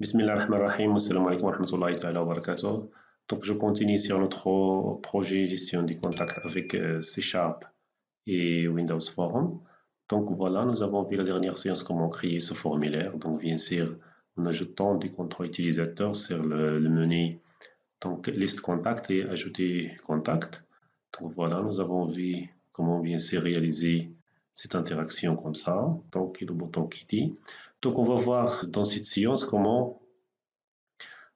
Bismillahirrahmanirrahim, assalamu alaikum wa rahmatullahi ta'ala wa barakatuh. Donc, je continue sur notre projet gestion des contacts avec C Sharp et Windows Form. Donc, voilà, nous avons vu la dernière séance comment créer ce formulaire. Donc, bien sûr, en ajoutant des contrôles utilisateurs sur le menu donc, liste contact et ajouter contact. Donc, voilà, nous avons vu comment bien sûr réaliser cette interaction comme ça. Donc, le bouton qui dit. Donc, on va voir dans cette séance comment.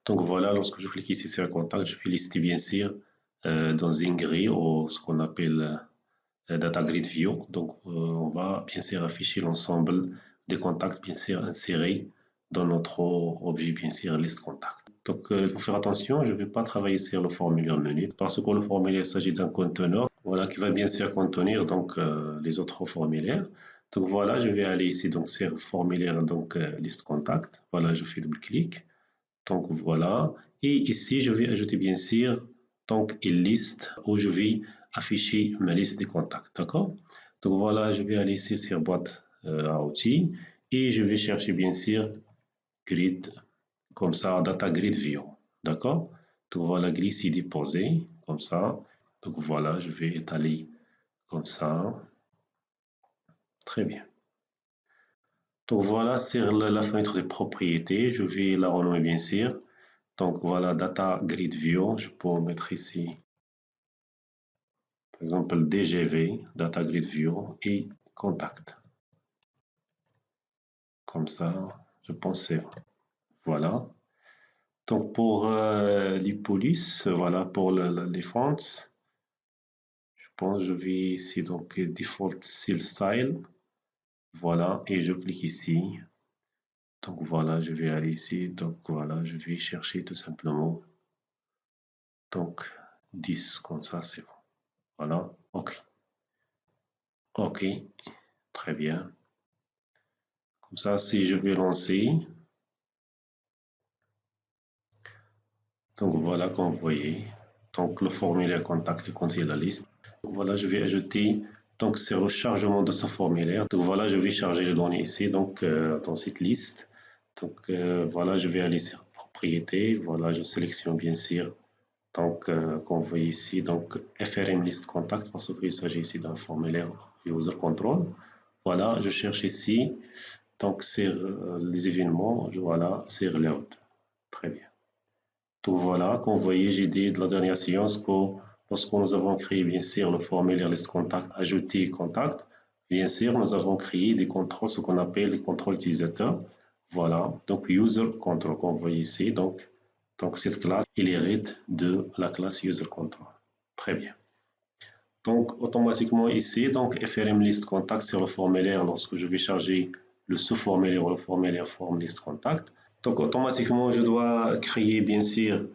Donc, voilà, lorsque je clique ici sur le contact, je vais lister bien sûr dans une grille ou ce qu'on appelle Data Grid View. Donc, on va bien sûr afficher l'ensemble des contacts bien sûr insérés dans notre objet bien sûr liste contact. Donc, il faut faire attention, je ne vais pas travailler sur le formulaire menu parce que le formulaire s'agit d'un conteneur voilà, qui va bien sûr contenir donc, les autres formulaires. Donc voilà, je vais aller ici donc sur formulaire donc liste contact. Voilà, je fais double-clic. Donc voilà, et ici je vais ajouter bien sûr donc une liste où je vais afficher ma liste des contacts, d'accord? Donc voilà, je vais aller ici sur boîte à outils et je vais chercher bien sûr grid comme ça, data grid view, d'accord? Donc voilà, grid ici déposé comme ça. Donc voilà, je vais étaler comme ça. Très bien. Donc voilà, sur la fenêtre de propriétés, je vais la renommer bien sûr. Donc voilà, Data Grid View, je peux mettre ici, par exemple, DGV, Data Grid View et Contact. Comme ça, je pense c'est bon. Voilà. Donc pour les polices, voilà, pour les fonts, je pense que je vais ici, donc Default Cell Style. Voilà, et je clique ici. Donc voilà, je vais aller ici. Donc voilà, je vais chercher tout simplement. Donc 10, comme ça, c'est bon. Voilà, OK. OK, très bien. Comme ça, si je vais lancer, donc voilà, comme vous voyez, donc le formulaire contact contient la liste. Donc voilà, je vais ajouter, donc c'est le chargement de ce formulaire. Donc voilà, je vais charger les données ici, donc dans cette liste. Donc voilà, je vais aller sur propriétés. Voilà, je sélectionne bien sûr. Donc, comme vous voyez ici, donc FRM list contact parce qu'il s'agit ici d'un formulaire user control. Voilà, je cherche ici. Donc, c'est les événements, voilà, c'est reload. Très bien. Donc voilà, comme vous voyez, j'ai dit de la dernière séance que lorsque nous avons créé bien sûr le formulaire list contact, ajouter contact, bien sûr, nous avons créé des contrôles, ce qu'on appelle les contrôles utilisateurs. Voilà, donc user control, comme vous voyez ici, donc cette classe, elle hérite de la classe user control. Très bien. Donc automatiquement ici, donc FRM list contact sur le formulaire lorsque je vais charger le sous-formulaire ou le formulaire form list contact. Donc automatiquement, je dois créer bien sûr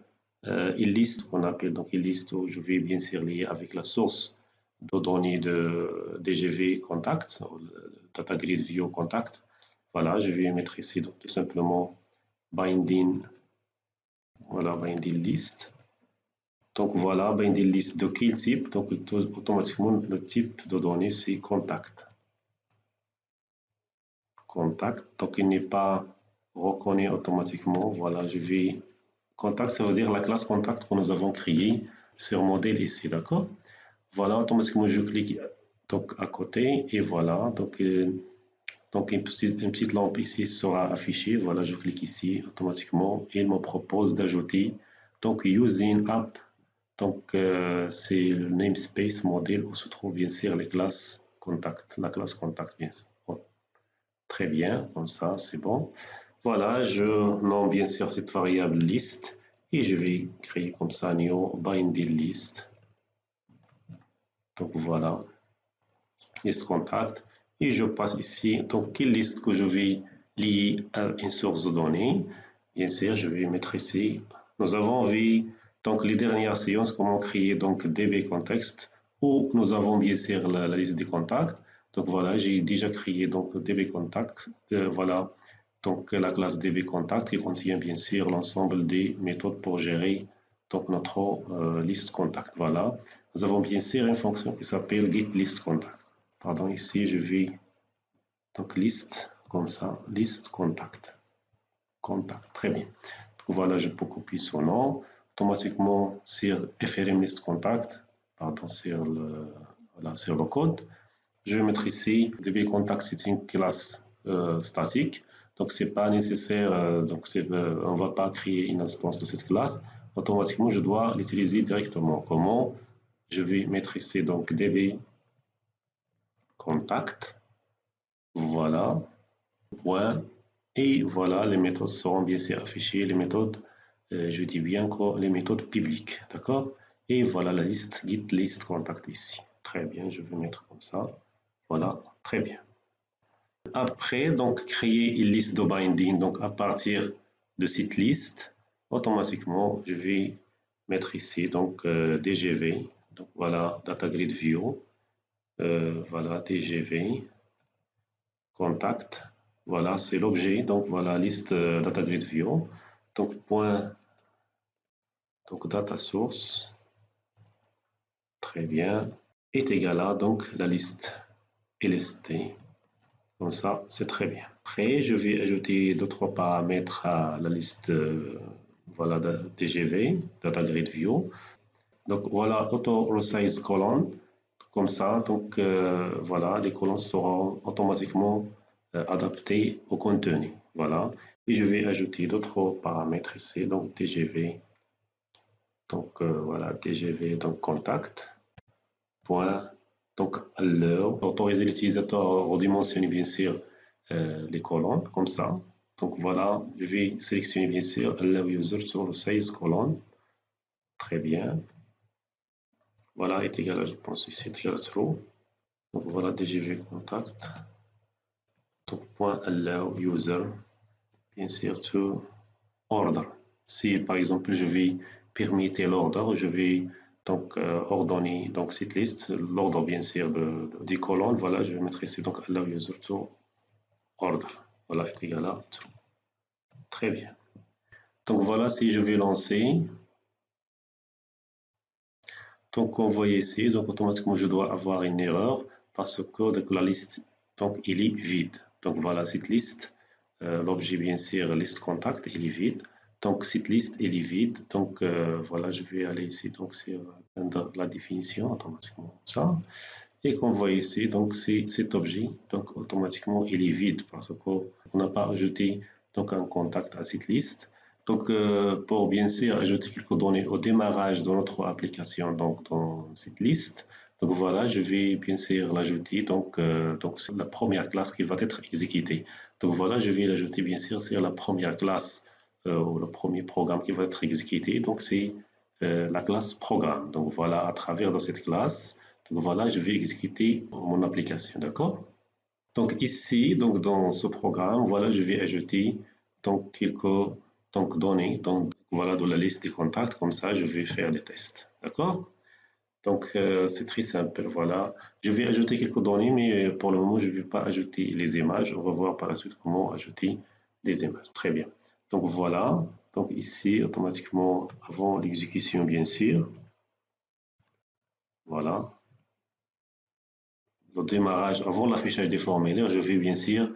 une liste qu'on appelle donc une liste où je vais bien sûr lier avec la source de données de DGV contact, Data Grid View contact. Voilà, je vais mettre ici donc tout simplement binding, voilà, binding list. Donc voilà, binding list de quel type? Donc automatiquement le type de données c'est contact. Contact, donc il n'est pas reconnu automatiquement. Voilà, je vais contact, ça veut dire la classe contact que nous avons créée sur modèle ici, d'accord? Voilà, automatiquement je clique donc à côté et voilà, donc une petite lampe ici sera affichée. Voilà, je clique ici automatiquement et il me propose d'ajouter donc using app. Donc c'est le namespace modèle où se trouvent bien sûr les classes contact, la classe contact bien sûr. Bon. Très bien, comme ça c'est bon. Voilà, je nomme bien sûr cette variable list et je vais créer comme ça new binding list. Donc voilà, list contact et je passe ici donc quelle liste que je vais lier à une source de données. Bien sûr, je vais mettre ici. Nous avons vu donc les dernières séances comment créer donc DB context où nous avons bien sûr la liste des contacts. Donc voilà, j'ai déjà créé donc DB contact. Voilà. Donc la classe DB contact qui contient bien sûr l'ensemble des méthodes pour gérer donc notre liste contact. Voilà. Nous avons bien sûr une fonction qui s'appelle getListContact. Pardon, ici je vais donc liste comme ça, liste contact. contact. Très bien. Donc, voilà, je peux copier son nom. Automatiquement, sur FRM list contact, pardon, voilà, sur le code, je vais mettre ici DB contact, c'est une classe statique. Donc, c'est pas nécessaire, on ne va pas créer une instance de cette classe. Automatiquement, je dois l'utiliser directement. Comment? Je vais mettre ici donc DB contact. Voilà. Point. Et voilà, les méthodes seront bien sûr affichées. Les méthodes, je dis bien que les méthodes publiques. D'accord? Et voilà la liste, git list contact ici. Très bien, je vais mettre comme ça. Voilà, très bien. Après, donc, créer une liste de binding. Donc, à partir de cette liste, automatiquement, je vais mettre ici donc DGV. Donc, voilà, Data Grid View. Voilà, DGV. Contact. Voilà, c'est l'objet. Donc, voilà, liste Data Grid View. Donc, point, donc, data source. Très bien. Est égal à donc la liste LST. Comme ça, c'est très bien. Après, je vais ajouter d'autres paramètres à la liste voilà, de DGV, Data Grid View. Donc voilà, Auto Resize Column. Comme ça, donc voilà, les colonnes seront automatiquement adaptées au contenu. Voilà. Et je vais ajouter d'autres paramètres ici, donc DGV. Donc voilà, DGV, donc contact. Point. Donc, autoriser l'utilisateur à redimensionner bien sûr les colonnes, comme ça. Donc voilà, je vais sélectionner bien sûr allow user to resize colonne. Très bien. Voilà, est égal à, je pense ici, est égal à true. Donc voilà, DGV contact. Donc point allow user, bien sûr, to order. Si par exemple je vais permettre l'ordre, je vais donc ordonner donc cette liste, l'ordre bien sûr des colonnes. Voilà, je vais mettre ici donc allow user to order. Voilà, est égal à true. Très bien. Donc voilà, si je vais lancer, donc on voit ici, donc automatiquement je dois avoir une erreur parce que donc, la liste donc il est vide. Donc voilà cette liste, l'objet bien sûr liste contact il est vide. Donc cette liste elle est vide. Donc voilà, je vais aller ici donc sur la définition automatiquement ça. Et qu'on voit ici donc c'est cet objet donc automatiquement il est vide parce qu'on n'a pas ajouté donc un contact à cette liste. Donc, pour bien sûr ajouter quelques données au démarrage de notre application donc dans cette liste, donc voilà, je vais bien sûr l'ajouter. Donc c'est la première classe qui va être exécutée. Donc voilà, je vais l'ajouter bien sûr sur la première classe ou le premier programme qui va être exécuté. Donc c'est la classe programme. Donc voilà, à travers de cette classe, donc voilà, je vais exécuter mon application, d'accord? Donc ici, donc dans ce programme, voilà, je vais ajouter donc quelques donc, données, donc voilà, de la liste des contacts, comme ça, je vais faire des tests, d'accord? Donc c'est très simple, voilà. Je vais ajouter quelques données, mais pour le moment, je ne vais pas ajouter les images. On va voir par la suite comment ajouter des images. Très bien. Donc voilà, donc ici, automatiquement, avant l'exécution, bien sûr, voilà. Le démarrage, avant l'affichage des formulaires, je vais bien sûr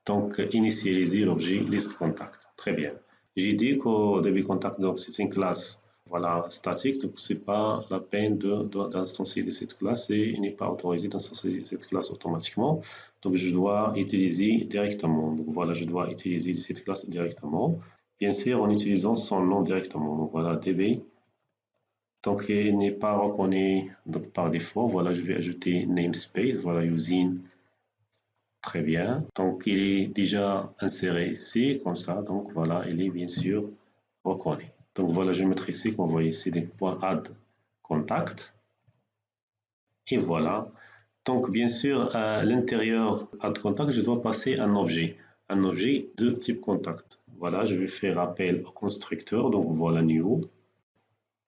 donc initialiser l'objet liste contact. Très bien. J'ai dit qu'au début contact, donc c'est une classe voilà, statique, donc ce n'est pas la peine d'instancier de cette classe et il n'est pas autorisé d'instancier cette classe automatiquement. Donc je dois utiliser directement. Donc voilà, je dois utiliser cette classe directement. Bien sûr, en utilisant son nom directement. Donc voilà, db. Donc, il n'est pas reconnu donc, par défaut. Voilà, je vais ajouter namespace. Voilà, usine. Très bien. Donc, il est déjà inséré ici, comme ça. Donc, voilà, il est bien sûr reconnu. Donc, voilà, je vais mettre ici, qu'on voit ici, des points add contact. Et voilà. Donc, bien sûr, à l'intérieur add contact, je dois passer un objet de type contact. Voilà, je vais faire appel au constructeur. Donc, voilà, new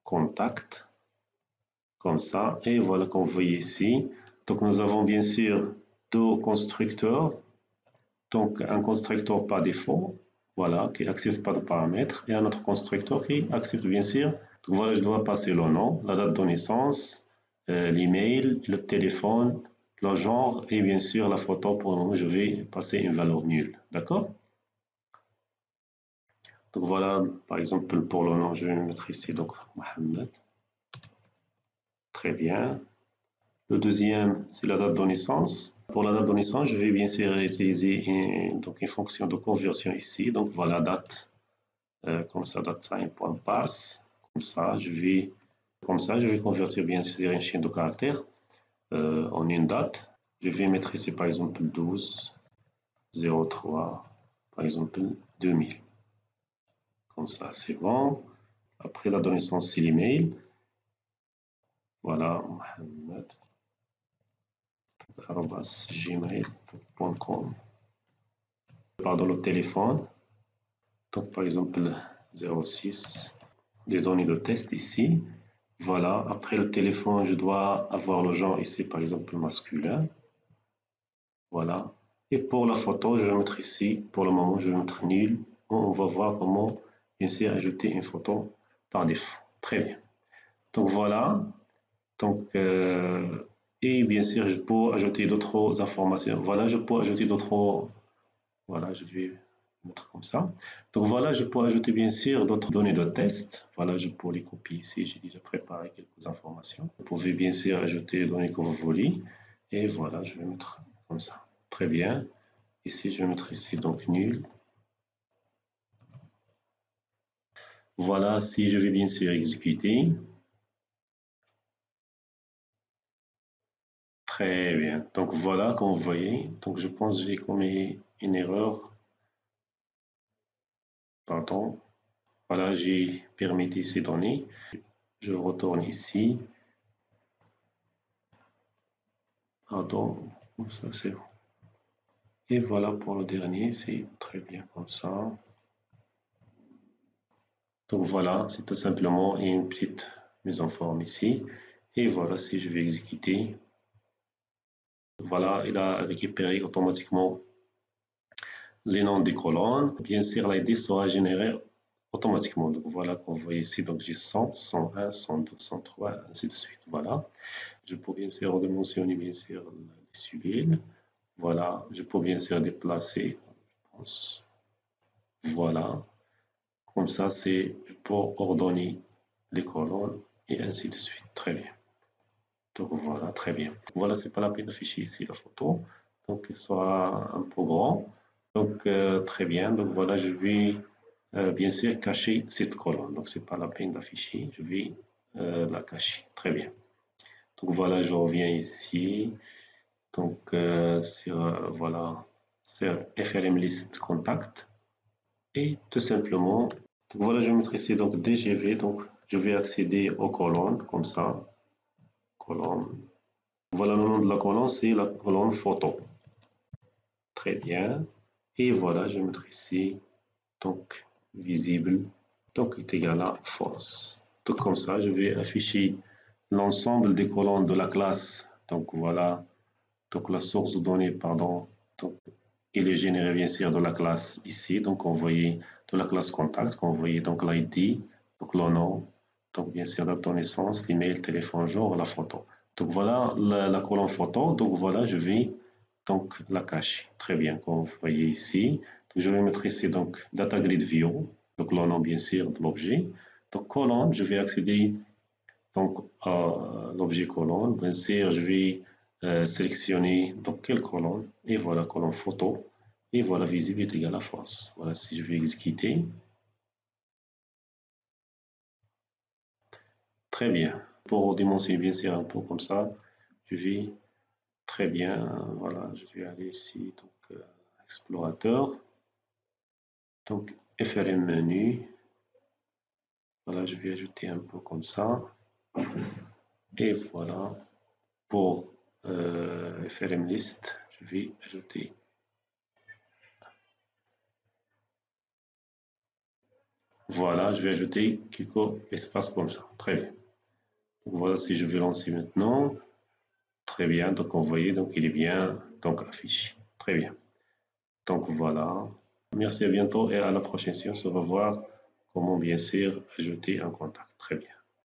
contact. Comme ça, et voilà qu'on voit ici. Donc nous avons bien sûr deux constructeurs. Donc un constructeur par défaut, voilà, qui n'accepte pas de paramètres, et un autre constructeur qui accepte bien sûr. Donc voilà, je dois passer le nom, la date de naissance, l'email, le téléphone, le genre et bien sûr la photo. Pour le moment, je vais passer une valeur nulle. D'accord? Donc voilà, par exemple, pour le nom, je vais mettre ici donc Mohamed. Très bien. Le deuxième, c'est la date de naissance. Pour la date de naissance, je vais bien sûr utiliser donc une fonction de conversion ici. Donc voilà, date, comme ça, date sign point passe. Comme ça, je vais convertir bien sûr une chaîne de caractères en une date. Je vais mettre ici par exemple 12 03, par exemple 2000. Comme ça, c'est bon. Après la naissance, c'est l'email. Voilà, mohamed@gmail.com. Pardon, le téléphone. Donc, par exemple, 06. Les données de test ici. Voilà. Après le téléphone, je dois avoir le genre ici, par exemple, masculin. Voilà. Et pour la photo, je vais mettre ici, pour le moment, je vais mettre nul. On va voir comment, bien sûr, ajouter une photo par défaut. Très bien. Donc, voilà. Donc, et bien sûr, je peux ajouter d'autres informations. Voilà, je peux ajouter d'autres. Voilà, je vais mettre comme ça. Donc, voilà, je peux ajouter bien sûr d'autres données de test. Voilà, je peux les copier ici. J'ai déjà préparé quelques informations. Vous pouvez bien sûr ajouter les données que vous voulez. Et voilà, je vais mettre comme ça. Très bien. Ici, je vais mettre ici donc nul. Voilà, si je vais bien sûr exécuter. Très bien. Donc voilà, comme vous voyez, donc je pense que j'ai commis une erreur. Pardon. Voilà, j'ai permis ces données. Je retourne ici. Pardon, ça c'est bon. Et voilà pour le dernier, c'est très bien comme ça. Donc voilà, c'est tout simplement une petite mise en forme ici. Et voilà, si je vais exécuter, voilà, il a récupéré automatiquement les noms des colonnes. Bien sûr, l'ID sera généré automatiquement. Donc voilà, comme vous voyez ici, donc j'ai 100, 101, 102, 103, ainsi de suite. Voilà. Je peux bien sûr redimensionner bien sûr les civils. Voilà, je peux bien sûr déplacer, je pense. Voilà. Comme ça, c'est pour ordonner les colonnes et ainsi de suite. Très bien. Donc voilà, très bien. Voilà, c'est pas la peine d'afficher ici la photo. Donc il sera un peu grand. Donc très bien. Donc voilà, je vais bien sûr cacher cette colonne. Donc c'est pas la peine d'afficher. Je vais la cacher. Très bien. Donc voilà, je reviens ici. Donc sur voilà, sur FRM list contact et tout simplement. Donc voilà, je vais mettre ici donc DGV. Donc je vais accéder aux colonnes comme ça. Colonne. Voilà le nom de la colonne, c'est la colonne photo. Très bien. Et voilà, je vais mettre ici donc visible. Donc est égal à false. Donc comme ça, je vais afficher l'ensemble des colonnes de la classe. Donc voilà, donc la source de données, pardon. Donc il est généré bien sûr de la classe ici. Donc on voyait de la classe contact, on voyait donc l'ID, donc le nom, donc bien sûr date de naissance, l'email, téléphone, genre, la photo. Donc voilà la colonne photo. Donc voilà, je vais donc la cacher. Très bien, comme vous voyez ici. Donc, je vais mettre ici donc data grid view, donc le nom bien sûr de l'objet. Donc colonne, je vais accéder donc à l'objet colonne. Bien sûr, je vais sélectionner donc quelle colonne. Et voilà, colonne photo. Et voilà, visible est égal à false. Voilà, si je vais exécuter. Très bien. Pour dimensionner bien sûr un peu comme ça, je vais très bien. Voilà, je vais aller ici, donc explorateur. Donc FRM menu. Voilà, je vais ajouter un peu comme ça. Et voilà, pour FRM list, je vais ajouter. Voilà, je vais ajouter quelques espaces comme ça. Très bien. Donc voilà, si je vais lancer maintenant. Très bien, donc vous voyez, donc il est bien donc affiché. Très bien. Donc voilà. Merci, à bientôt et à la prochaine séance. On va voir comment bien sûr ajouter un contact. Très bien.